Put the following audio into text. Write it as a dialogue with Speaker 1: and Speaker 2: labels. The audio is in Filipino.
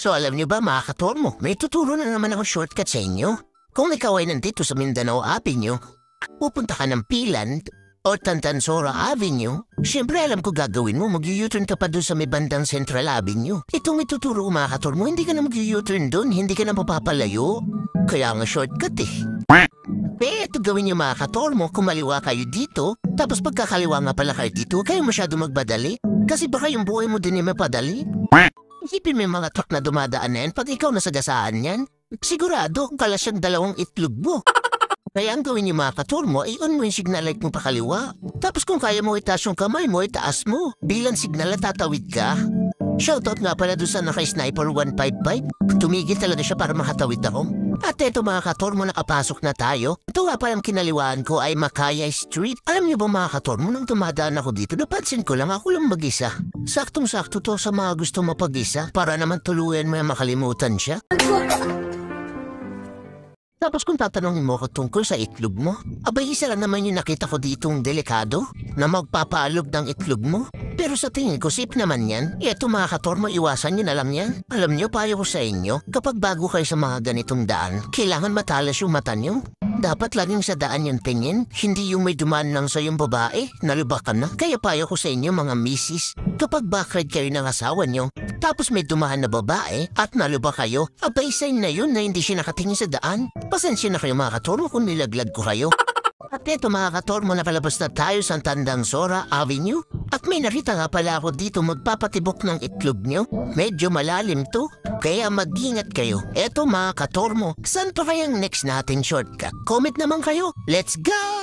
Speaker 1: So alam niyo ba mga katormo, may tuturo na naman ako shortcut sa inyo. Kung ikaw ay nandito sa Mindanao Avenue, pupunta ka ng Piland o Tantansora Avenue, siyempre alam ko gagawin mo, mag-u-turn ka pa doon sa may bandang Central Avenue. Itong ituturo ko mga katormo, hindi ka na mag-u-turn doon, hindi ka na mapapalayo. Kaya nga shortcut eh. Ito gawin niyo mga katormo, kumaliwa kayo dito, tapos pagkakaliwa nga pala kayo dito, kayo masyado magbadali. Kasi baka yung buhay mo din ay mapadali. Isipin mo yung mga truck na dumadaan na yan pag ikaw nasagasaan yan. Sigurado, kalas yung 2 itlog mo. Kaya ang gawin niyo mga katormo, i-on mo yung signal light mo pakaliwa. Tapos kung kaya mo itaas yung kamay mo, itaas mo. Bilang signal na tatawid ka. Shoutout nga pala doon sa naka-Sniper 155. Tumigil talaga siya para makatawid ako. At eto mga katormo, nakapasok na tayo. Ito nga palang kinaliwaan ko ay Makaya Street. Alam niyo ba mga katormo, nang dumadaan ako dito, napansin ko lang ako lang mag-isa. Saktong-sakto to sa mga gusto mapag-isa para naman tuluyan mo yung makalimutan siya. Tapos kung tatanungin mo ko tungkol sa itlog mo, abay isa lang naman yung nakita ko ditong delikado na magpapaalog ng itlog mo. Pero sa tingin ko, safe naman yan. Eto mga katormo, iwasan nyo na lang yan. Alam nyo, payo ko sa inyo, kapag bago kayo sa mga ganitong daan, kailangan matalas yung mata nyo. Dapat laging sa daan yung tingin, hindi yung may dumaan lang sa yung babae, nalubak ka na. Kaya payo ko sa inyo mga misis, kapag backride kayo ng asawa nyo, tapos may dumaan na babae at nalubak kayo, abay sign na yun na hindi siya nakatingin sa daan. Pasensya na kayo mga katormo kung nilaglag ko kayo. At eto mga katormo, nakalabas na tayo sa Tandansora Avenue. At may nakita nga pala ako dito magpapatibok ng itlog nyo. Medyo malalim to, kaya mag-ingat kayo. Eto mga katormo, saan pa kayang next natin shortcut? Comment naman kayo. Let's go!